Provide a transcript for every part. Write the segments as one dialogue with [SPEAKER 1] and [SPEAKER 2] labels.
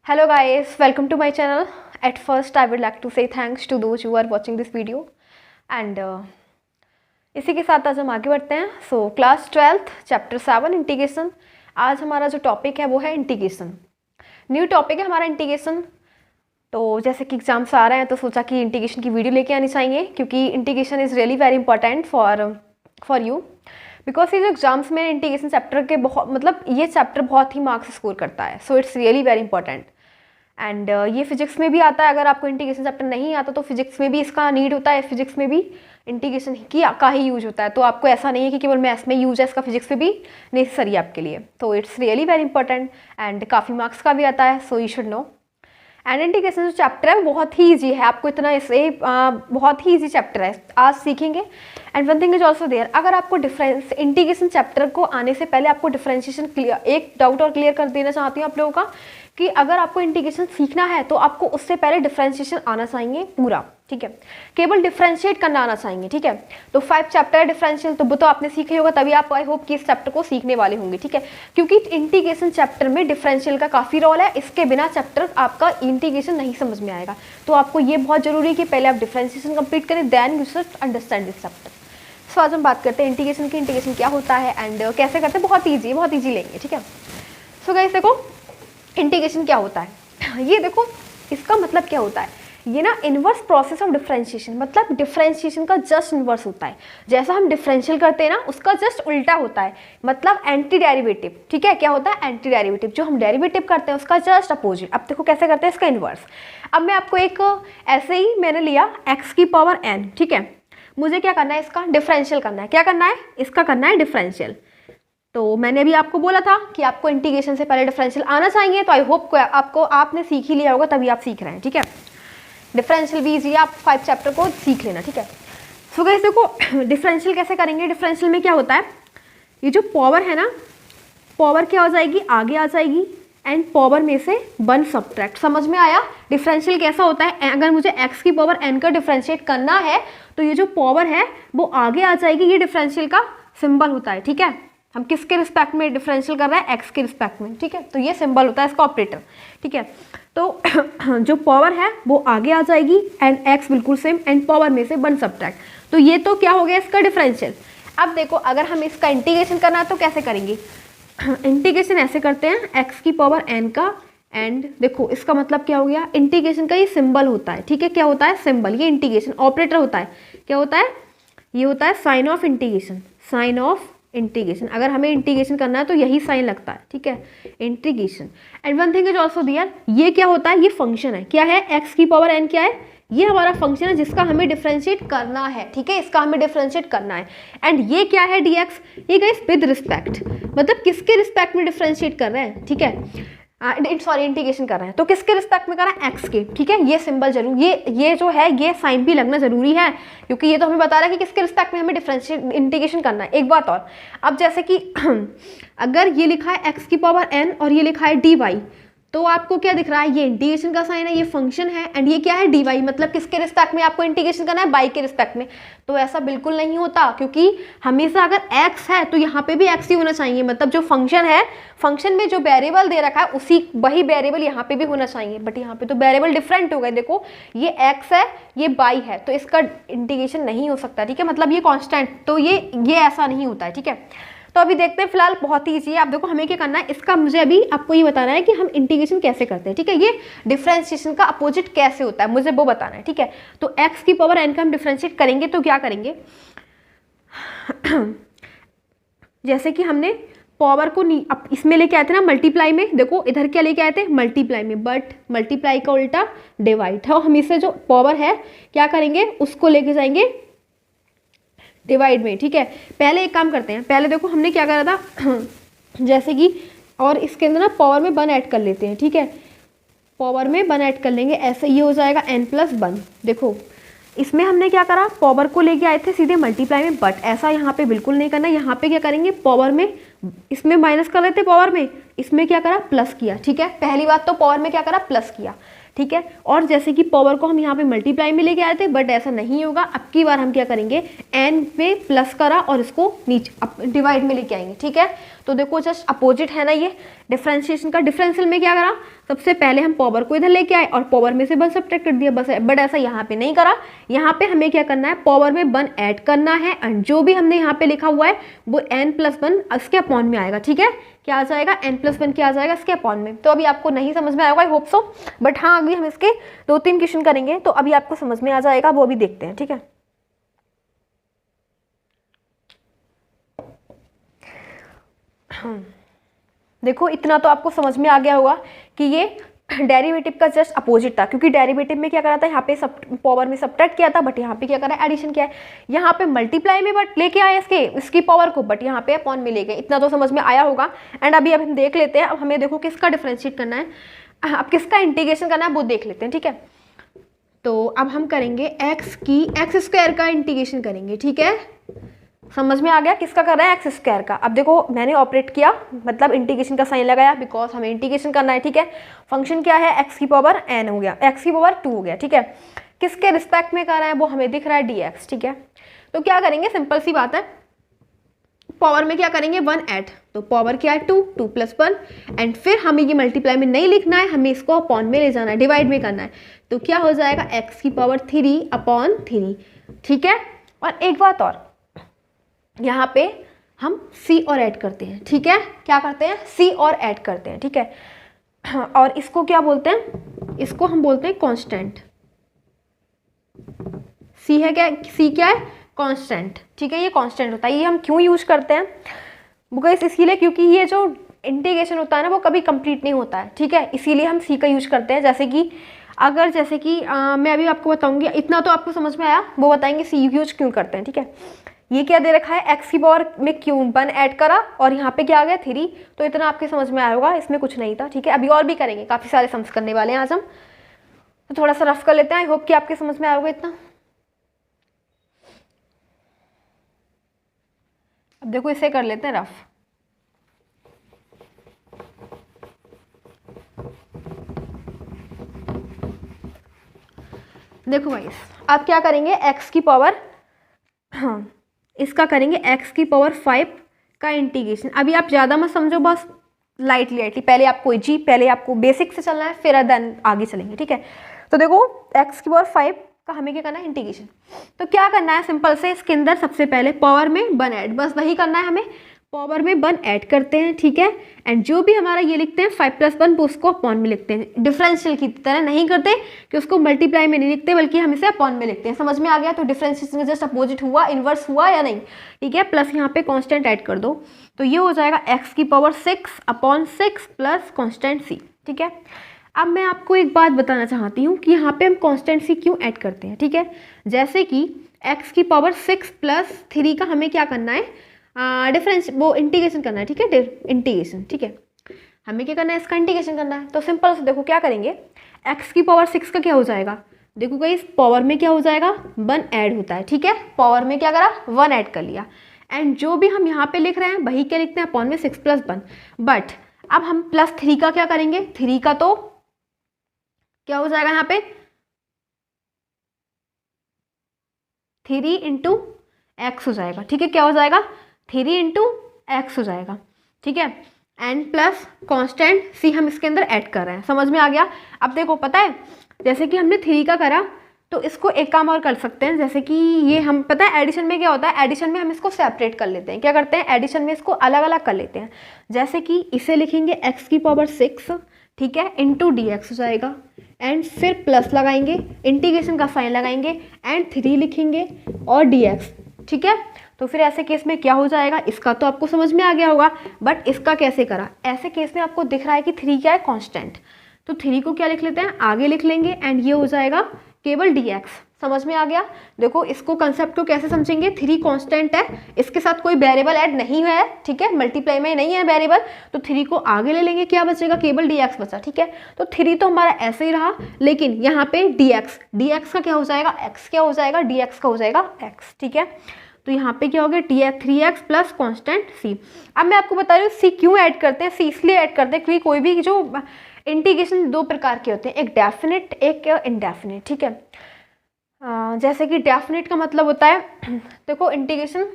[SPEAKER 1] Hello guys, welcome to my channel. At first I would like to say thanks to those who are watching this video and इसी के साथ आज हम आगे बढ़ते हैं. So class 12th chapter 7 integration. आज हमारा जो टॉपिक है वो है इंटीग्रेशन. न्यू टॉपिक है हमारा इंटीग्रेशन. तो जैसे कि एग्जाम्स आ रहे हैं तो सोचा कि इंटीग्रेशन की वीडियो लेके आनी चाहिए क्योंकि integration is really very important for you because ये जो एग्जाम्स में इंटीग्रेशन चैप्टर के बहुत ये चैप्टर बहुत ही मार्क्स स्कोर करता है. So it's really very important. And ये फिजिक्स में भी आता है. अगर आपको इंटीग्रेशन चैप्टर नहीं आता तो फिजिक्स में भी इसका नीड होता है. फिजिक्स में भी इंटीग्रेशन का ही यूज होता है. तो आपको ऐसा नहीं है कि केवल मैथ्स में यूज है, इसका फिजिक्स में भी नेसेसरी है आपके लिए. तो it's really very important and काफ़ी मार्क्स का भी आता है. So you should know. And integration जो चैप्टर है वो बहुत ही ईजी है. आपको इतना इसे बहुत ही ईजी चैप्टर है, आज सीखेंगे. And one thing is also there, अगर आपको इंटीग्रेशन चैप्टर को आने से पहले आपको डिफरेंशिएशन क्लियर, एक डाउट और क्लियर कर देना चाहती हूँ आप लोगों का कि अगर आपको इंटीग्रेशन सीखना है तो आपको उससे पहले डिफरेंशिएशन आना चाहिए पूरा. ठीक है, केवल डिफरेंशिएट करना आना चाहिए. ठीक है, तो 5 चैप्टर है डिफरेंशियल, तो वो तो आपने सीखे होगा, तभी आप आई होप कि इस चैप्टर को सीखने वाले होंगे. ठीक है, क्योंकि इंटीग्रेशन चैप्टर में डिफरेंशियल का काफ़ी रोल है. इसके बिना चैप्टर आपका इंटीग्रेशन नहीं समझ में आएगा. तो आपको ये बहुत जरूरी है कि पहले आप डिफरेंशिएशन कंप्लीट करें, then you should understand this chapter. So आज हम बात करते हैं इंटीग्रेशन की. इंटीग्रेशन क्या होता है एंड कैसे करते हैं. बहुत ईजी लेंगे. ठीक है, सो गाइस देखो इंटीग्रेशन क्या होता है. ये देखो इसका मतलब क्या होता है. ये ना इन्वर्स प्रोसेस ऑफ डिफरेंशिएशन, मतलब डिफरेंशिएशन का जस्ट इन्वर्स होता है. जैसा हम डिफरेंशियल करते हैं ना उसका जस्ट उल्टा होता है, मतलब एंटी डेरिवेटिव. ठीक है, क्या होता है एंटी डेरिवेटिव. जो हम डेरिवेटिव करते हैं उसका जस्ट अपोजिट. अब देखो कैसे करते हैं इसका इन्वर्स. अब मैं आपको एक ऐसे ही मैंने लिया x की पावर n. ठीक है, मुझे क्या करना है, इसका डिफरेंशियल करना है. क्या करना है, इसका करना है डिफरेंशियल. तो मैंने अभी आपको बोला था कि आपको इंटीग्रेशन से पहले डिफरेंशियल आना चाहिए. तो आई होप आपने सीख ही लिया होगा, तभी आप सीख रहे हैं. ठीक है, डिफरेंशियल भी इजी है, आप 5 चैप्टर को सीख लेना. ठीक है, सो गाइस देखो डिफरेंशियल कैसे करेंगे. डिफरेंशियल में क्या होता है, ये जो पावर है ना, पावर क्या हो जाएगी, आगे आ जाएगी एंड पावर में से 1 सब्ट्रैक्ट. समझ में आया डिफरेंशियल कैसा होता है. अगर मुझे x की पावर n का डिफरेंशिएट करना है तो ये जो पावर है वो आगे आ जाएगी. ये डिफरेंशियल का सिंबल होता है. ठीक है, हम किसके रिस्पेक्ट में डिफरेंशियल कर रहे हैं, x के रिस्पेक्ट में. ठीक है, तो ये सिंबल होता है इसका ऑपरेटर. ठीक है, तो जो पावर है वो आगे आ जाएगी एंड x बिल्कुल सेम एंड पावर में से 1 सब्ट्रैक्ट. तो ये तो क्या हो गया इसका डिफरेंशियल. अब देखो अगर हम इसका इंटीग्रेशन करना है तो कैसे करेंगे. इंटीग्रेशन ऐसे करते हैं x की पावर n का एंड देखो इसका मतलब क्या हो गया, इंटीग्रेशन का ये सिंबल होता है. ठीक है, क्या होता है सिंबल, ये इंटीग्रेशन ऑपरेटर होता है. क्या होता है, ये होता है sign of integration. Sign of integration, अगर हमें इंटीग्रेशन करना है तो यही साइन लगता है. ठीक है, integration. And one thing is also there, ये क्या होता है, ये फंक्शन है. क्या है, x की पावर n क्या है, ये हमारा फंक्शन है जिसका हमें डिफरेंशिएट करना है. ठीक है, इसका हमें डिफरेंशिएट करना है. एंड ये क्या है dx, ये गाइस विद रिस्पेक्ट, मतलब किसके रिस्पेक्ट में डिफरेंशिएट कर रहे हैं. ठीक है, सॉरी इंटीग्रेशन कर रहे हैं तो किसके रिस्पेक्ट में कर रहे हैं, x के. ठीक है, ये सिंबल जरूर, ये जो है ये साइन भी लगना जरूरी है क्योंकि ये तो हमें बता रहा है कि किसके रिस्पेक्ट में हमें डिफरेंशिएट इंटीग्रेशन करना है. एक बात और, अब जैसे कि अगर ये लिखा है x की पावर n और ये लिखा है dy, तो आपको क्या दिख रहा है, ये इंटीग्रेशन का साइन है, ये फंक्शन है एंड ये क्या है dy, मतलब किसके रिस्पेक्ट में आपको इंटीग्रेशन करना है, y के रिस्पेक्ट में. तो ऐसा बिल्कुल नहीं होता क्योंकि हमेशा अगर x है तो यहाँ पे भी x ही होना चाहिए. मतलब जो फंक्शन है, फंक्शन में जो वेरिएबल दे रखा है वही वेरिएबल यहाँ पे भी होना चाहिए. बट यहाँ पे तो वेरिएबल डिफरेंट हो गए. देखो ये x है, ये y है, तो इसका इंटीग्रेशन नहीं हो सकता. ठीक है, मतलब ये कॉन्स्टेंट, तो ये ऐसा नहीं होता है. ठीक है, तो अभी देखते हैं. फिलहाल बहुत ही ईजी है. आप देखो हमें क्या करना है, इसका मुझे अभी आपको ये बताना है कि हम इंटीग्रेशन कैसे करते हैं. ठीक है, ये डिफरेंशिएशन का अपोजिट कैसे होता है मुझे वो बताना है. ठीक है, तो x की पावर n का हम डिफरेंशिएट करेंगे तो क्या करेंगे जैसे कि हमने पावर को इसमें लेके आए थे ना मल्टीप्लाई में. देखो इधर क्या लेके आए थे, मल्टीप्लाई में, बट मल्टीप्लाई का उल्टा डिवाइड है. हम इससे जो पावर है क्या करेंगे, उसको लेके जाएंगे डिवाइड में. ठीक है, पहले एक काम करते हैं. पहले देखो हमने क्या करा था जैसे कि, और इसके अंदर ना पावर में 1 ऐड कर लेते हैं. ठीक है, पावर में 1 ऐड कर लेंगे, ऐसे ये हो जाएगा n+1. देखो इसमें हमने क्या करा, पावर को लेके आए थे सीधे मल्टीप्लाई में, बट ऐसा यहाँ पे बिल्कुल नहीं करना. यहाँ पे क्या करेंगे, पावर में इसमें माइनस कर लेते, पावर में इसमें क्या करा, प्लस किया. ठीक है, पहली बात तो पावर में क्या करा, प्लस किया. ठीक है, और जैसे कि पावर को हम यहाँ पे मल्टीप्लाई में लेके आए थे, बट ऐसा नहीं होगा. अब की बार हम क्या करेंगे, n पे प्लस करा और इसको नीचे डिवाइड में लेके आएंगे. ठीक है, तो देखो जस्ट अपोजिट है ना ये डिफरेंशिएशन का। डिफरेंशियल में क्या करा, सबसे पहले हम पावर को इधर लेके आए और पावर में से 1 सब्ट्रैक्ट कर दिया बस। बट ऐसा यहाँ पे नहीं करा, यहाँ पे हमें क्या करना है, पावर में 1 ऐड करना है एंड जो भी हमने यहाँ पे लिखा हुआ है वो n+1 इसके अपॉन में आएगा। ठीक है, क्या आ जाएगा, n+1 क्या आ जाएगा इसके अपॉन में। तो अभी आपको नहीं समझ में आएगा, आई होप सो, बट हाँ अभी हम इसके 2-3 क्वेश्चन करेंगे तो अभी आपको समझ में आ जाएगा, वो अभी देखते हैं। ठीक है, देखो इतना तो आपको समझ में आ गया होगा कि ये डेरिवेटिव का जस्ट अपोजिट था, क्योंकि डेरिवेटिव में क्या करा था, यहाँ पे सब पावर में सब्ट्रैक्ट किया था, बट यहाँ पे क्या करा है, एडिशन किया है। यहाँ पे मल्टीप्लाई में बट लेके आए इसकी पावर को, बट यहाँ पे अपॉन में ले गए। इतना तो समझ में आया होगा। एंड अभी हम देख लेते हैं, अब हमें देखो किसका डिफरेंशिएट करना है, अब किसका इंटीग्रेशन करना है वो देख लेते हैं। ठीक है, तो अब हम करेंगे x² का इंटीग्रेशन करेंगे। ठीक है, समझ में आ गया किसका कर रहा है, x² का। अब देखो मैंने ऑपरेट किया, मतलब इंटीग्रेशन का साइन लगाया, बिकॉज हमें इंटीग्रेशन करना है। ठीक है, फंक्शन क्या है, x⁴n हो गया, x⁴2 हो गया। ठीक है, किसके रिस्पेक्ट में कर रहा है वो हमें दिख रहा है dx। ठीक है, तो क्या करेंगे, सिंपल सी बात है, पावर में क्या करेंगे 1 ऐड, तो पावर क्या है 2, 2+1 एंड फिर हमें ये मल्टीप्लाई में नहीं लिखना है, हमें इसको अपॉन में ले जाना है, डिवाइड में करना है। तो क्या हो जाएगा x⁴3/3। ठीक है, और एक बात और, यहाँ पे हम c और ऐड करते हैं। ठीक है, क्या करते हैं, c और ऐड करते हैं। ठीक है, और इसको क्या बोलते हैं, इसको हम बोलते हैं कांस्टेंट। c है क्या, c क्या है, कांस्टेंट। ठीक है, ये कांस्टेंट होता है। ये हम क्यों यूज करते हैं, बिकॉज इसीलिए क्योंकि ये जो इंटीग्रेशन होता है ना वो कभी कंप्लीट नहीं होता है। ठीक है, इसीलिए हम c का यूज करते हैं। जैसे कि मैं अभी आपको बताऊंगी, इतना तो आपको समझ में आया, वो बताएंगे c यूज क्यों करते हैं। ठीक है, ये क्या दे रखा है, x की पावर में क्यों 1 ऐड करा और यहाँ पे क्या आ गया 3, तो इतना आपके समझ में आया होगा, इसमें कुछ नहीं था। ठीक है, अभी और भी करेंगे, काफ़ी सारे सम्स करने वाले हैं आज हम, तो थोड़ा सा रफ कर लेते हैं। आई होप कि आपके समझ में आया होगा इतना। अब देखो इसे कर लेते हैं रफ। देखो गाइस, आप क्या करेंगे, x की पावर, हाँ इसका करेंगे x⁵ का इंटीग्रेशन। अभी आप ज़्यादा मत समझो, बस लाइटली पहले आपको बेसिक से चलना है, फिर देन आगे चलेंगे। ठीक है, तो देखो x⁵ का हमें क्या करना है, इंटीग्रेशन। तो क्या करना है, सिंपल से इसके अंदर सबसे पहले पावर में 1 ऐड, बस वही करना है हमें, पावर में 1 ऐड करते हैं। ठीक है, एंड जो भी हमारा ये लिखते हैं 5+1 वो उसको अपॉन में लिखते हैं। डिफरेंशियल की तरह नहीं करते कि उसको मल्टीप्लाई में नहीं लिखते, बल्कि हम इसे अपॉन में लिखते हैं। समझ में आ गया, तो डिफरेंशिएशन जस्ट अपोजिट हुआ, इन्वर्स हुआ या नहीं। ठीक है, प्लस यहाँ पे कांस्टेंट ऐड कर दो, तो ये हो जाएगा x⁶/6 प्लस कांस्टेंट c। ठीक है, अब मैं आपको एक बात बताना चाहती हूँ कि यहाँ पे हम कांस्टेंट c क्यों ऐड करते हैं। ठीक है, जैसे कि x⁶ + 3 का हमें क्या करना है, वो इंटीग्रेशन करना है। ठीक है, इंटीग्रेशन। ठीक है, हमें क्या करना है, इसका इंटीग्रेशन करना है। तो सिंपल से देखो क्या करेंगे, x⁶ का क्या हो जाएगा, देखो गाइस पावर में क्या हो जाएगा 1 ऐड होता है। ठीक है, पावर में क्या करा 1 ऐड कर लिया, एंड जो भी हम यहाँ पे लिख रहे हैं वही क्या लिखते हैं, अपॉन में 6+1। बट अब हम +3 का क्या करेंगे, 3 का तो क्या हो जाएगा, यहाँ पे 3 × x हो जाएगा। ठीक है, क्या हो जाएगा, 3 × x हो जाएगा। ठीक है, एंड प्लस कांस्टेंट c हम इसके अंदर ऐड कर रहे हैं। समझ में आ गया। अब देखो पता है, जैसे कि हमने 3 का करा, तो इसको एक काम और कर सकते हैं, जैसे कि ये हम पता है एडिशन में क्या होता है, एडिशन में हम इसको सेपरेट कर लेते हैं। क्या करते हैं, एडिशन में इसको अलग अलग कर लेते हैं। जैसे कि इसे लिखेंगे x⁶, ठीक है, इंटू dx हो जाएगा, एंड फिर प्लस लगाएंगे, इंटीग्रेशन का साइन लगाएंगे, एंड 3 लिखेंगे और dx। ठीक है, तो फिर ऐसे केस में क्या हो जाएगा, इसका तो आपको समझ में आ गया होगा, बट इसका कैसे करा। ऐसे केस में आपको दिख रहा है कि 3 क्या है, कांस्टेंट, तो 3 को क्या लिख लेते हैं, आगे लिख लेंगे, एंड ये हो जाएगा केवल dx। समझ में आ गया। देखो इसको कंसेप्ट को कैसे समझेंगे, 3 कांस्टेंट है, इसके साथ कोई वेरिएबल ऐड नहीं है। ठीक है, मल्टीप्लाई में नहीं है वेरिएबल, तो 3 को आगे ले लेंगे, क्या बचेगा, केवल dx बचा। ठीक है, तो 3 तो हमारा ऐसे ही रहा, लेकिन यहाँ पे dx का क्या हो जाएगा, x क्या हो जाएगा, dx का हो जाएगा x। ठीक है, तो यहाँ पे क्या हो गया, 3x प्लस कांस्टेंट c। अब मैं आपको बता रही हूँ c क्यों ऐड करते हैं, c इसलिए ऐड करते हैं क्योंकि कोई भी जो इंटीग्रेशन 2 प्रकार के होते हैं, एक डेफिनेट एक इनडेफिनेट। ठीक है, जैसे कि डेफिनेट का मतलब होता है, देखो इंटीग्रेशन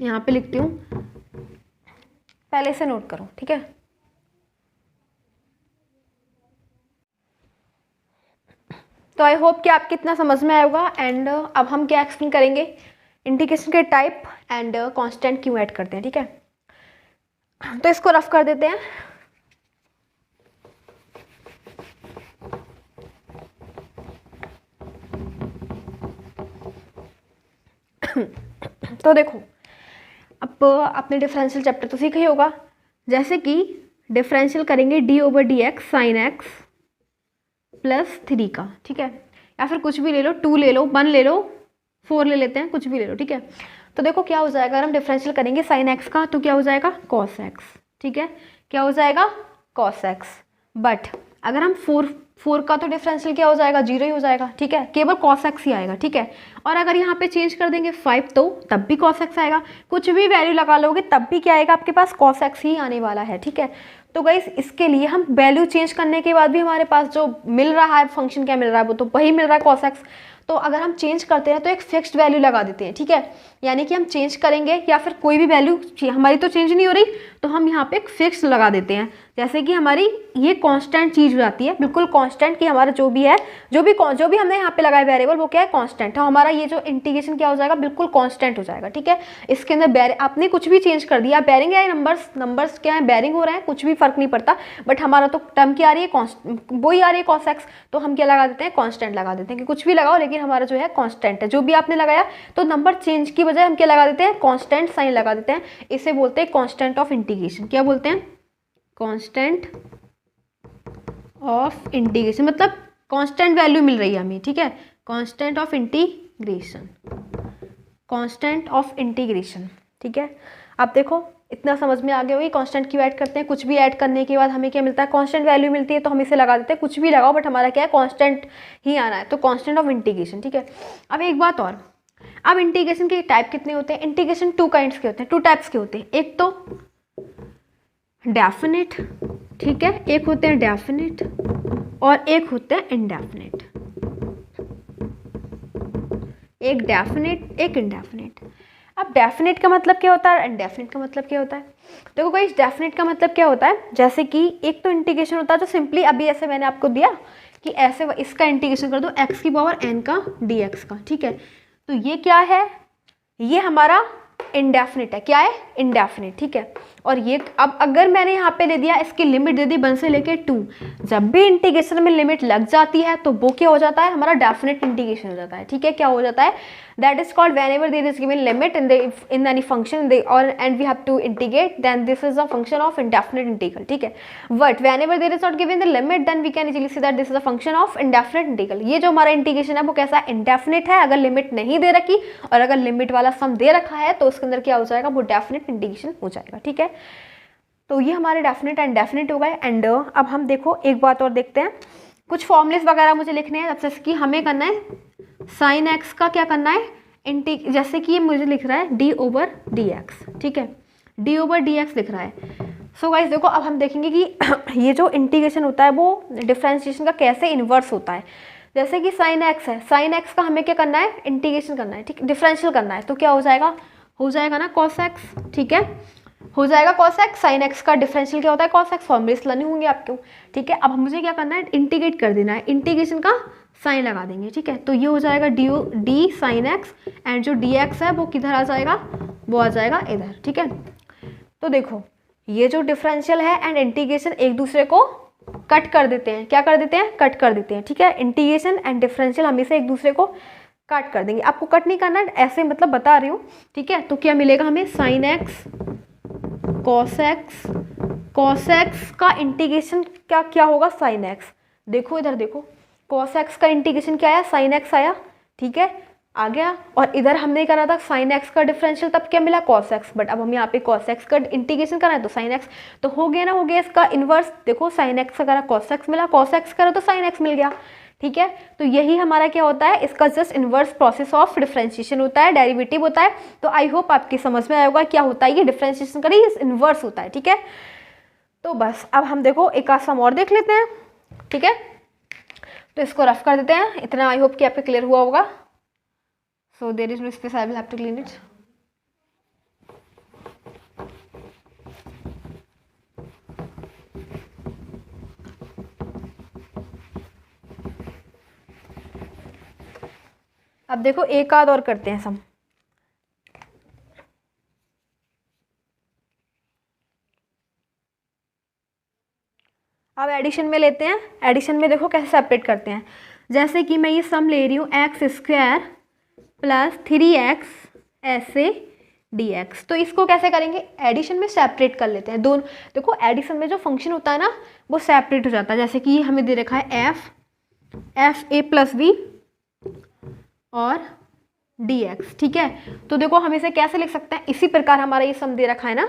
[SPEAKER 1] यहाँ पे लिखती हूँ, पहले से नोट करो, ठीक है। तो आई होप कि आपको इतना समझ में आएगा। एंड अब हम क्या एक्सप्लेन करेंगे, इंटीग्रेशन के टाइप एंड कांस्टेंट क्यों ऐड करते हैं, ठीक है। तो इसको रफ कर देते हैं। तो देखो, अब आपने डिफरेंशियल चैप्टर तो सीखा ही होगा। जैसे कि डिफरेंशियल करेंगे D over D x sign x plus 3 का, ठीक है। या फिर कुछ भी ले लो, 2 ले लो, 1 ले लो, 4 ले लेते हैं, कुछ भी ले लो, ठीक है। तो देखो क्या हो जाएगा, अगर हम डिफरेंशियल करेंगे साइन एक्स का तो क्या हो जाएगा कॉस एक्स, ठीक है। क्या हो जाएगा कॉस एक्स। बट अगर हम 4 का तो डिफरेंशियल क्या हो जाएगा 0 ही हो जाएगा, ठीक है। केवल कॉस एक्स ही आएगा, ठीक है। और अगर यहाँ पे चेंज कर देंगे 5 तो तब भी कॉस एक्स आएगा। कुछ भी वैल्यू लगा लोगे तब भी क्या आएगा आपके पास कॉस एक्स ही आने वाला है, ठीक है। तो गाइस इसके लिए हम वैल्यू चेंज करने के बाद भी हमारे पास जो मिल रहा है फंक्शन क्या मिल रहा है वो तो वही मिल रहा है कॉस एक्स। तो अगर हम चेंज करते हैं तो एक फिक्स्ड वैल्यू लगा देते हैं, ठीक है। यानी कि हम चेंज करेंगे या फिर कोई भी वैल्यू हमारी तो चेंज नहीं हो रही तो हम यहाँ पे एक फिक्स लगा देते हैं। जैसे कि हमारी ये कांस्टेंट चीज़ हो जाती है, बिल्कुल कांस्टेंट, कि हमारा जो भी है जो भी हमने यहाँ पे लगाया वेरिएबल वो क्या है कांस्टेंट है। हमारा ये जो इंटीग्रेशन क्या हो जाएगा बिल्कुल कांस्टेंट हो जाएगा, ठीक है। इसके अंदर आपने कुछ भी चेंज कर दिया, बेरिंग है नंबर्स क्या है बेरिंग हो रहे हैं, कुछ भी फर्क नहीं पड़ता। बट हमारा तो टर्म क्या आ रही है वही आ रही है कॉस एक्स, तो हम क्या लगा देते हैं कांस्टेंट लगा देते हैं कि कुछ भी लगाओ लेकिन हमारा जो है कांस्टेंट है। जो भी आपने लगाया तो नंबर चेंज की बजाय हम क्या लगा देते हैं कांस्टेंट साइन लगा देते हैं। इसे बोलते हैं कांस्टेंट ऑफ इंटीग्रेशन। क्या बोलते हैं कांस्टेंट ऑफ इंटीग्रेशन, मतलब कांस्टेंट वैल्यू मिल रही है हमें, ठीक है। Constant of integration, constant of integration, ठीक है। अब देखो इतना समझ में आ गया होगी कांस्टेंट क्यों ऐड करते हैं। कुछ भी ऐड करने के बाद हमें क्या मिलता है कांस्टेंट वैल्यू मिलती है तो हम इसे लगा देते हैं। कुछ भी लगाओ बट हमारा क्या है कांस्टेंट ही आना है, तो कांस्टेंट ऑफ इंटीग्रेशन, ठीक है। अब एक बात और, अब इंटीग्रेशन के टाइप कितने होते हैं। इंटीग्रेशन 2 काइंड्स के होते हैं, 2 टाइप्स के होते हैं। एक तो डेफिनिट, ठीक है, एक होते हैं डेफिनिट और एक होते हैं इनडेफिनिट। एक डेफिनिट एक इनडेफिनिट। अब डेफिनिट का मतलब क्या होता है, इनडेफिनिट का मतलब क्या होता है। देखो गाइस डेफिनिट का मतलब क्या होता है, जैसे कि एक तो इंटीग्रेशन होता है जो सिंपली अभी ऐसे मैंने आपको दिया कि ऐसे इसका इंटीग्रेशन कर दो x की पावर n का dx का, ठीक है। तो ये क्या है, ये हमारा इंडेफिनिट है। क्या है इंडेफिनिट, ठीक है। और ये अब अगर मैंने यहाँ पे दे दिया इसकी लिमिट दे दी 1 से लेके 2, जब भी इंटीग्रेशन में लिमिट लग जाती है तो वो क्या हो जाता है हमारा डेफिनेट इंटीग्रेशन हो जाता है, ठीक है। क्या हो जाता है that is called whenever there is given limit in any function and we have to integrate, then this is a function of indefinite integral, ठीक है। But whenever there is not given the limit then we can easily say that this is a function of indefinite integral। ये जो हमारा integration है वो कैसा indefinite है, अगर लिमिट नहीं दे रखी और अगर लिमिट वाला सम दे रखा है तो उसके अंदर क्या हो जाएगा वो डेफिनेट इंटीग्रेशन हो जाएगा, ठीक है। तो ये हमारे डेफिनेट एंड डेफिनेट हो गए। एंड अब हम देखो एक बात और देखते हैं, कुछ फॉर्मुलेस वगैरह मुझे लिखने हैं। जैसे कि हमें करना है साइन एक्स का क्या करना है जैसे कि ये मुझे लिख रहा है डी ओवर डी एक्स, ठीक है, डी ओवर डी एक्स लिख रहा है। सो गाइस देखो अब हम देखेंगे कि ये जो इंटीग्रेशन होता है वो डिफरेंशिएशन का कैसे इन्वर्स होता है। जैसे कि साइन एक्स है, साइन एक्स का हमें क्या करना है इंटीग्रेशन करना है, ठीक, डिफरेंशियल करना है। तो क्या हो जाएगा ना कॉस एक्स, ठीक है, हो जाएगा कॉस एक्स। साइन एक्स का डिफरेंशियल क्या होता है कॉस एक्स, फॉर्मूलेस लर्न होंगे आपको, ठीक है। अब मुझे क्या करना है इंटीग्रेट कर देना है, इंटीग्रेशन का साइन लगा देंगे, ठीक है। तो ये हो जाएगा डी साइन एक्स एंड जो डी एक्स है वो किधर आ जाएगा, वो आ जाएगा इधर, ठीक है। तो देखो ये जो डिफरेंशियल है एंड इंटीग्रेशन एक दूसरे को कट कर देते हैं, क्या कर देते हैं कट कर देते हैं, ठीक है। इंटीग्रेशन एंड डिफरेंशियल हमेशा एक दूसरे को कट कर देंगे। आपको कट नहीं करना है, ऐसे मतलब बता रही हूँ, ठीक है। तो क्या मिलेगा हमें साइन एक्स कॉस एक्स का इंटीग्रेशन क्या होगा साइन एक्स। देखो इधर देखो कॉस एक्स का इंटीग्रेशन क्या आया साइन एक्स आया, ठीक है, आ गया। और इधर हमने करा था साइन एक्स का डिफरेंशियल तब क्या मिला कॉस एक्स, बट अब हम यहाँ पे कॉस एक्स का इंटीग्रेशन करा है तो साइन एक्स, तो हो गया ना, हो गया इसका इनवर्स। देखो साइन एक्स का करा कॉस एक्स मिला, कॉस एक्स करा तो साइन एक्स मिल गया, ठीक है। तो यही हमारा क्या होता है, इसका just inverse process of differentiation होता है, डेरिवेटिव होता है। तो आई होप आपकी समझ में आएगा क्या होता है, ये डिफरेंशिएशन का इनवर्स होता है, ठीक है। तो बस अब हम देखो एक आध सम और देख लेते हैं, ठीक है। तो इसको रफ कर देते हैं, इतना आई होप कि आपको क्लियर हुआ होगा। So there is no space, I will have to clean it. अब देखो एक आध और करते हैं सम। अब एडिशन में लेते हैं। एडिशन में देखो कैसे सेपरेट करते हैं। जैसे कि मैं ये सम ले रही हूँ एक्स स्क्वायर प्लस 3x ऐसे dx, तो इसको कैसे करेंगे, एडिशन में सेपरेट कर लेते हैं दोनों। देखो एडिशन में जो फंक्शन होता है ना वो सेपरेट हो जाता है। जैसे कि हमें दे रखा है एफ ए प्लस बी और dx, ठीक है। तो देखो हम इसे कैसे लिख सकते हैं, इसी प्रकार हमारा ये सम दे रखा है ना,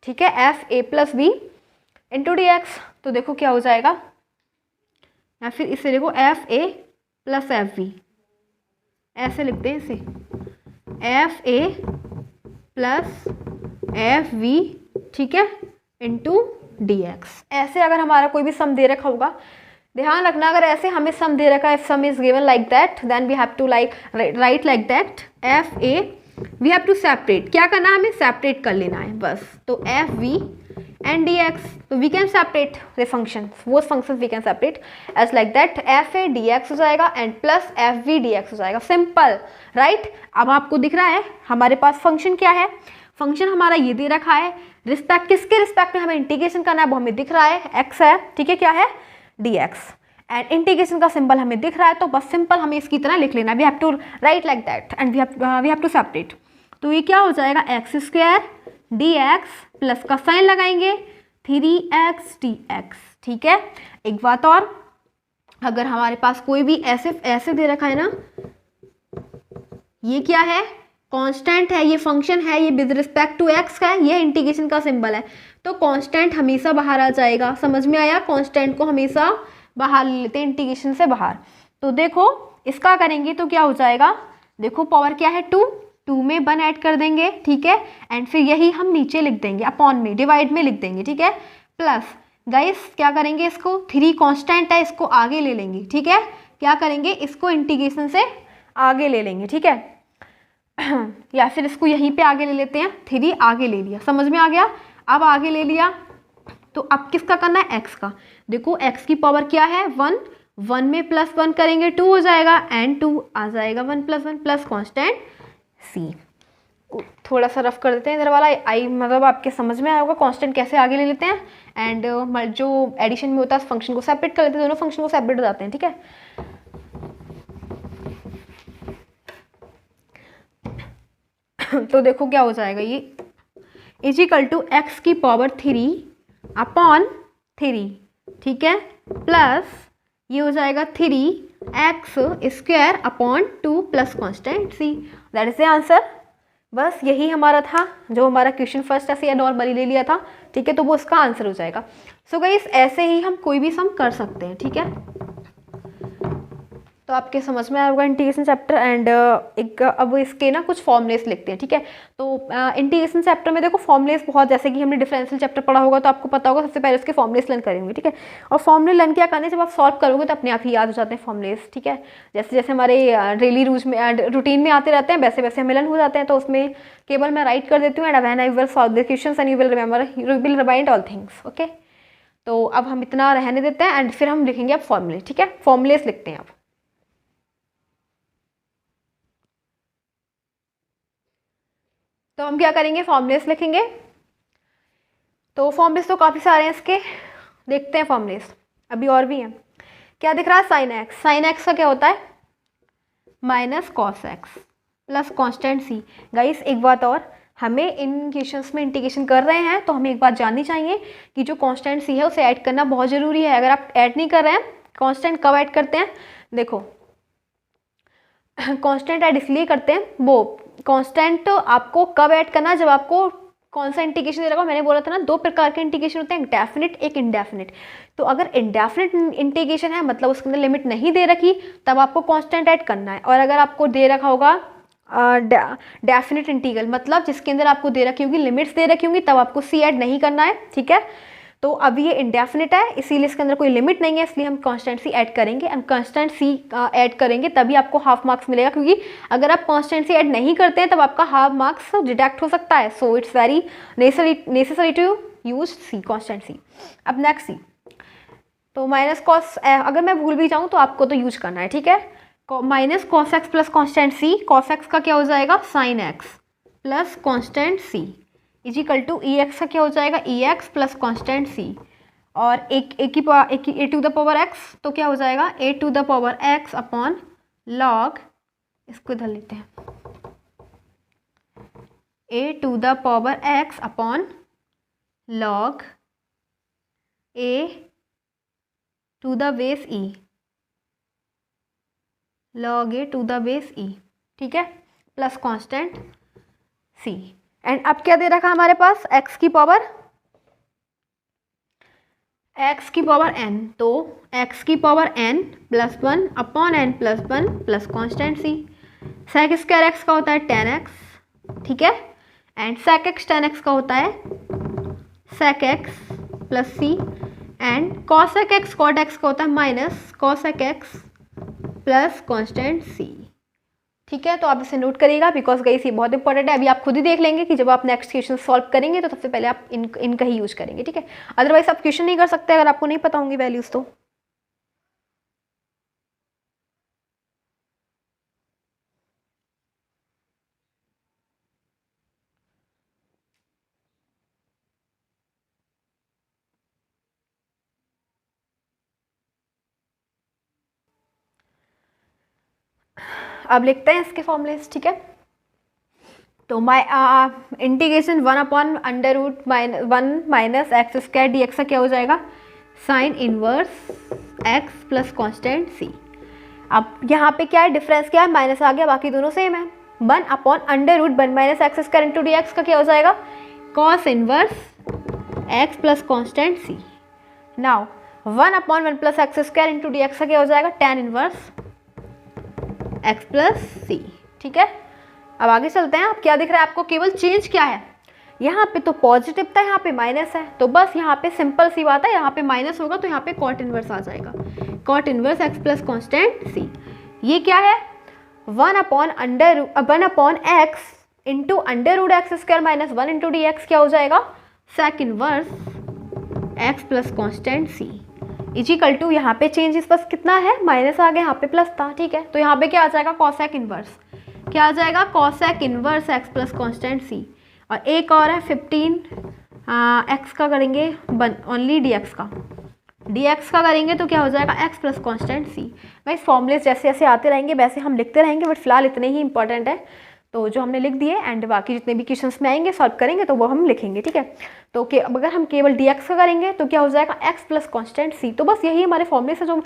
[SPEAKER 1] ठीक है, f a plus b into d x. तो देखो क्या हो जाएगा, या फिर इसे देखो f a plus f b, ऐसे लिखते हैं इसे, f a plus f v, ठीक है, इंटू डी एक्स। ऐसे अगर हमारा कोई भी सम दे रखा होगा, ध्यान रखना अगर ऐसे हमें सम दे रखा है, if sum is given like that then we have to write like that f a, we have to separate, क्या करना है हमें सेपरेट कर लेना है बस। तो एफ वी and dx, तो we can separate the functions, both functions we can separate as like that, f a dx हो जाएगा and plus f v dx हो जाएगा, सिंपल राइट। अब आपको दिख रहा है हमारे पास फंक्शन क्या है, फंक्शन हमारा ये दे रखा है, रिस्पेक्ट किसके रिस्पेक्ट में हमें इंटीग्रेशन करना है वो हमें दिख रहा है, x है, ठीक है, क्या है dx, एंड इंटीग्रेशन का सिंबल हमें दिख रहा है, तो बस सिंपल हमें इसकी तरह लिख लेना, we have to write like that and we have to separate. तो ये क्या हो जाएगा, एक्स स्क्वायर dx प्लस का साइन लगाएंगे 3x dx, ठीक है। एक बात और, अगर हमारे पास कोई भी ऐसे दे रखा है ना, ये क्या है, कांस्टेंट है, ये फंक्शन है, ये विद रिस्पेक्ट टू x का है, ये इंटीग्रेशन का सिंबल है, तो कांस्टेंट हमेशा बाहर आ जाएगा, समझ में आया, कांस्टेंट को हमेशा बाहर ले लेते हैं इंटीग्रेशन से बाहर। तो देखो इसका करेंगे तो क्या हो जाएगा, देखो पावर क्या है 2 में 1 ऐड कर देंगे, ठीक है, एंड फिर यही हम नीचे लिख देंगे, अपॉन में डिवाइड में लिख देंगे, ठीक है, प्लस गाइस क्या करेंगे, इसको 3 कांस्टेंट है, इसको आगे ले लेंगे, ठीक है, क्या करेंगे इसको इंटीग्रेशन से आगे ले लेंगे, ठीक है, या फिर इसको यहीं पे आगे ले लेते हैं, 3 आगे ले लिया, समझ में आ गया। अब आगे ले लिया तो अब किसका करना है, एक्स का। देखो एक्स की पावर क्या है 1 में प्लस 1 करेंगे 2 हो जाएगा, एंड 2 आ जाएगा 1 + 1 प्लस कॉन्स्टेंट सी। थोड़ा सा रफ कर देते हैं इधर वाला, आई मतलब आपके समझ में आया होगा कांस्टेंट कैसे आगे ले लेते हैं, एंड जो एडिशन में होता है फंक्शन को सेपरेट कर लेते हैं, दोनों फंक्शन को सेपरेट हो जाते हैं, ठीक है। तो देखो क्या हो जाएगा, ये इजिकल टू एक्स की पावर 3 अपॉन 3, ठीक है, प्लस ये हो जाएगा 3x square upon 2 plus constant C, that is the answer. बस यही हमारा था, जो हमारा क्वेश्चन फर्स्ट ऐसे या नॉर्मली ले लिया था, ठीक है, तो वो इसका आंसर हो जाएगा। सो गाइस ऐसे ही हम कोई भी सम कर सकते हैं, ठीक है। तो आपके समझ में आएगा इंटीग्रेशन चैप्टर, एंड एक अब इसके ना कुछ फॉर्मूलेस लिखते हैं, ठीक है। तो इंटीग्रेशन चैप्टर में देखो फॉर्मूलेस बहुत, जैसे कि हमने डिफरेंशियल चैप्टर पढ़ा होगा तो आपको पता होगा, सबसे पहले उसके फॉर्मूलेस लर्न करेंगे, ठीक है। और फॉर्मूले लर्न क्या करने, जब आप सॉल्व करोगे तो अपने आप ही याद हो जाते हैं फॉर्मूलेस, ठीक है। जैसे जैसे हमारे डेली रूटीन में आते रहते हैं वैसे वैसे हमें लर्न हो जाते हैं, तो उसमें केवल मैं राइट कर देती हूँ, and when I will solve the questions and you will remember, you will remind all things, okay. तो अब हम इतना रहने देते हैं, एंड फिर हम लिखेंगे अब फॉर्मूले, ठीक है, फॉर्मूलेस लिखते हैं अब। तो हम क्या करेंगे, फॉर्मूलेस लिखेंगे। तो फॉर्मूलेस तो काफ़ी सारे हैं इसके, देखते हैं फॉर्मूलेस, अभी और भी हैं। क्या दिख रहा है, साइन एक्स, साइन एक्स का क्या होता है minus cos x plus constant C. Guys एक बात और, हमें इन क्वेश्चंस में इंटीग्रेशन कर रहे हैं तो हमें एक बात जाननी चाहिए कि जो कॉन्स्टेंट सी है उसे ऐड करना बहुत ज़रूरी है। अगर आप ऐड नहीं कर रहे हैं, कॉन्स्टेंट कब ऐड करते हैं, देखो कांस्टेंट ऐड इसलिए करते हैं, वो कांस्टेंट आपको कब ऐड करना है, जब आपको कौन सा इंटीग्रेशन दे रखा है। मैंने बोला था ना 2 प्रकार के इंटीग्रेशन होते हैं, एक डेफिनेट एक इंडेफिनेट। तो अगर इंडेफिनेट इंटीग्रेशन है मतलब उसके अंदर लिमिट नहीं दे रखी, तब आपको कांस्टेंट ऐड करना है। और अगर आपको दे रखा होगा डेफिनेट इंटीग्रल, मतलब जिसके अंदर आपको दे रखी होगी लिमिट्स दे रखी होंगी, तब आपको सी ऐड नहीं करना है, ठीक है। तो अभी ये इंडेफिनिट है इसीलिए इसके अंदर कोई लिमिट नहीं है, इसलिए हम कांस्टेंट सी ऐड करेंगे, एंड कांस्टेंट सी ऐड करेंगे तभी आपको हाफ मार्क्स मिलेगा, क्योंकि अगर आप कांस्टेंट सी ऐड नहीं करते हैं तब आपका हाफ मार्क्स डिडक्ट हो सकता है। So it's very necessary to use C, constant C. अब नेक्स्ट सी, तो माइनस कॉस, अगर मैं भूल भी जाऊँ तो आपको तो यूज करना है, ठीक है। Minus cos x plus constant C, cos x का क्या हो जाएगा sine x plus constant C is equal to e x का क्या हो जाएगा e x plus constant C, और एक a to the power x तो क्या हो जाएगा a to the power x upon log, इसको इधर लेते हैं, a to the power x upon log a to the base e, log a to the base ई, ठीक है, प्लस कांस्टेंट सी। एंड अब क्या दे रखा हमारे पास x की पावर n, तो x की power n plus 1 upon n plus 1 plus constant C. Sec square x का होता है 10x, ठीक है, एंड सेक x 10x का होता है sec x plus C, and cosec x cot x का होता है minus cosec x plus constant C, ठीक है। तो आप इसे नोट करिएगा बिकॉज गाइस ये बहुत इंपॉर्टेंट है। अभी आप खुद ही देख लेंगे कि जब आप नेक्स्ट क्वेश्चन सॉल्व करेंगे तो सबसे पहले आप इनका ही यूज करेंगे, ठीक है, अदरवाइज आप क्वेश्चन नहीं कर सकते अगर आपको नहीं पता होंगी वैल्यूज तो। अब लिखते हैं इसके फॉर्मूलेस, ठीक है। तो integration 1 upon under root 1 minus x square d x का क्या हो जाएगा sine inverse x plus constant C. अब यहाँ पे क्या है डिफरेंस क्या है, माइनस आ गया, बाकी दोनों सेम है। 1 upon under root 1 minus x square into d x का क्या हो जाएगा cos inverse x plus constant C. Now 1 upon 1 plus x square into d x का क्या हो जाएगा tan inverse x plus C, ठीक है। अब आगे चलते हैं। अब क्या दिख रहा है आपको, केवल चेंज क्या है, यहाँ पे तो पॉजिटिव था, यहाँ पे माइनस है, तो बस यहाँ पे सिंपल सी बात है, यहाँ पे माइनस होगा तो यहाँ पे कॉट इनवर्स आ जाएगा, cot inverse x plus constant C. ये क्या है 1 upon x into under root x square minus 1 into d x क्या हो जाएगा sec inverse x plus constant C is equal to, यहाँ पे चेंजेस बस कितना है माइनस आ गया, यहाँ पे प्लस था, ठीक है। तो यहाँ पे क्या आ जाएगा कॉसेक इनवर्स, क्या आ जाएगा cosec inverse x plus constant C. और एक और है 15 एक्स का करेंगे ओनली डी एक्स का करेंगे तो क्या हो जाएगा एक्स प्लस कॉन्स्टेंट सी। भाई फॉर्मूलेस जैसे जैसे आते रहेंगे वैसे हम लिखते रहेंगे, बट फिलहाल इतने ही इंपॉर्टेंट है तो जो हमने लिख दिए, एंड बाकी जितने भी क्वेश्चंस में आएंगे सॉल्व करेंगे तो वो हम लिखेंगे, ठीक है। तो अगर हम केवल डी एक्स का करेंगे तो क्या हो जाएगा एक्स प्लस कॉन्स्टेंट सी। तो बस यही हमारे फॉर्मूले से जो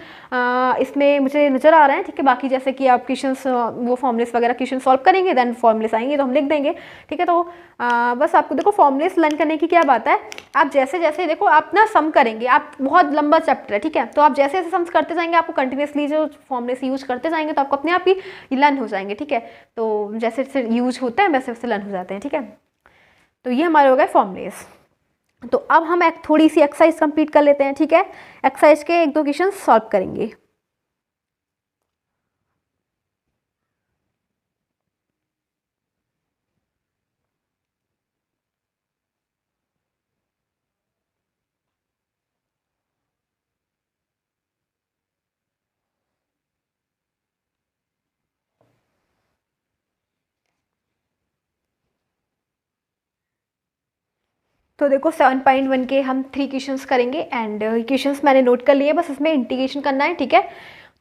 [SPEAKER 1] इसमें मुझे नजर आ रहे हैं, ठीक है। बाकी जैसे कि आप क्वेश्चंस वो फॉर्मूलेस वगैरह क्वेश्चन सॉल्व करेंगे देन फॉर्मूलेस आएंगे तो हम लिख देंगे, ठीक है। तो बस आपको देखो फॉर्मूलेस लर्न करने की क्या बात है, आप जैसे जैसे देखो आप ना सम करेंगे, आप बहुत लंबा चैप्टर है, ठीक है, तो आप जैसे जैसे सम्स करते जाएंगे आपको कंटिन्यूसली जो फॉर्मूलेस यूज करते जाएंगे तो आपको अपने आप ही लर्न हो जाएंगे, ठीक है। तो जैसे जैसे यूज होता है वैसे वैसे लर्न हो जाते हैं, ठीक है। तो ये हमारे हो गए फॉर्मूलेस। तो अब हम एक थोड़ी सी एक्सरसाइज कंप्लीट कर लेते हैं, ठीक है। एक्सरसाइज के 1-2 क्वेश्चन सॉल्व करेंगे। तो देखो 7.1 के हम 3 क्वेश्चंस करेंगे, एंड क्वेश्चंस मैंने नोट कर लिए, बस इसमें इंटीग्रेशन करना है, ठीक है।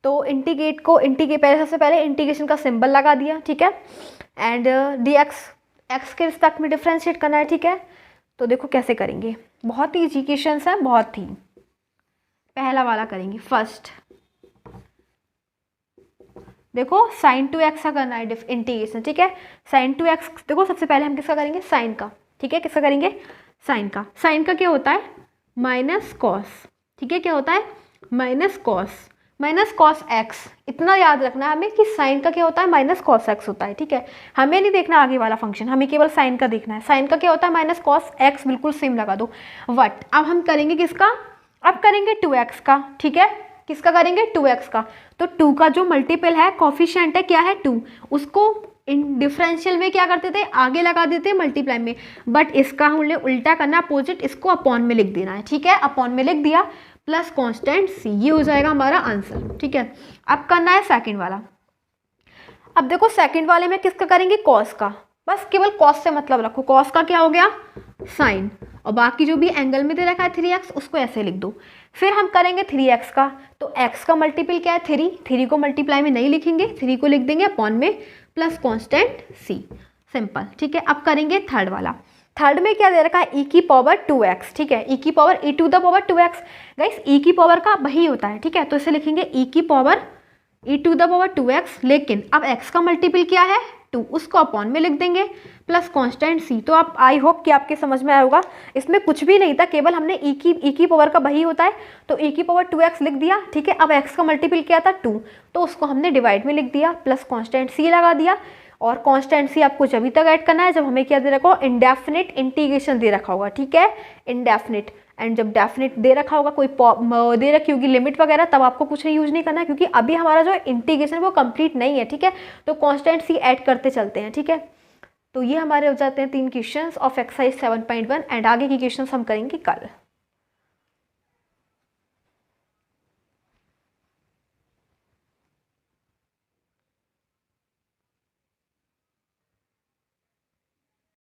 [SPEAKER 1] तो सबसे पहले इंटीग्रेशन का सिंबल लगा दिया, ठीक है, एंड डी एक्स के रिस्पेक्ट में डिफ्रेंशिएट करना है, ठीक है। तो देखो कैसे करेंगे, बहुत ही इजी क्वेश्चंस हैं, बहुत ही। पहला वाला करेंगे फर्स्ट, देखो साइन 2x का करना है इंटीग्रेशन, ठीक है। साइन 2x देखो सबसे पहले हम किसका करेंगे साइन का, ठीक है, किसका करेंगे साइन का क्या होता है माइनस कॉस, ठीक है, क्या होता है माइनस कॉस एक्स। इतना याद रखना है हमें कि साइन का क्या होता है माइनस कॉस एक्स होता है, ठीक है। हमें नहीं देखना आगे वाला फंक्शन, हमें केवल साइन का देखना है। साइन का क्या होता है माइनस कॉस एक्स, बिल्कुल सेम लगा दो। वट अब हम करेंगे किसका, अब करेंगे 2x का, ठीक है, किसका करेंगे 2x का। तो 2 का जो मल्टीपल है कॉफिशिएंट है क्या है 2, उसको इन डिफरेंशियल में क्या करते थे आगे लगा देते मल्टीप्लाई में, बट इसका हमने उल्टा करना अपोजिट, इसको अपॉन में लिख देना है, ठीक है। अपॉन में लिख दिया प्लस कांस्टेंट सी, ये हो जाएगा हमारा आंसर, ठीक है। अब करना है सेकंड वाला, अब देखो सेकंड वाले में किसका करेंगे, कॉस का, बस केवल कॉस से मतलब रखो, कॉस का क्या हो गया साइन, और बाकी जो भी एंगल में दे रखा है 3x उसको ऐसे लिख दो। फिर हम करेंगे 3x का, तो x का मल्टीपल क्या है 3, 3 को मल्टीप्लाई में नहीं लिखेंगे, 3 को लिख देंगे अपॉन में प्लस कॉन्स्टेंट c, सिंपल, ठीक है। अब करेंगे थर्ड वाला, थर्ड में क्या दे रखा है e की पावर 2x, ठीक है, e की power e to the power 2x, guys e की पावर का वही होता है, ठीक है, तो इसे लिखेंगे e की power e to the power 2x, लेकिन अब x का मल्टीपल क्या है 2, उसको अपॉन में लिख देंगे प्लस कांस्टेंट c। तो आप आई होप कि आपके समझ में आया होगा, इसमें कुछ भी नहीं था, केवल हमने e की पावर का वही होता है, तो e की पावर 2x लिख दिया, ठीक है। अब x का मल्टीपल क्या था 2, तो उसको हमने डिवाइड में लिख दिया, प्लस कांस्टेंट c लगा दिया, और कांस्टेंट c आपको जब तक ऐड करना है जब हमें क्या दे रखा हो, इंडेफिनिट इंटीग्रेशन दे रखा होगा, ठीक है, इंडेफिनिट। एंड जब डेफिनेट दे रखा होगा, कोई दे रखी होगी लिमिट वगैरह, तब आपको कुछ नहीं यूज नहीं करना है, क्योंकि अभी हमारा जो इंटीग्रेशन वो कंप्लीट नहीं है, ठीक है, तो कांस्टेंट सी ऐड करते चलते हैं, ठीक है। तो ये हमारे हो जाते हैं 3 क्वेश्चंस ऑफ एक्सरसाइज 7.1 एंड आगे की क्वेश्चंस हम करेंगे कल।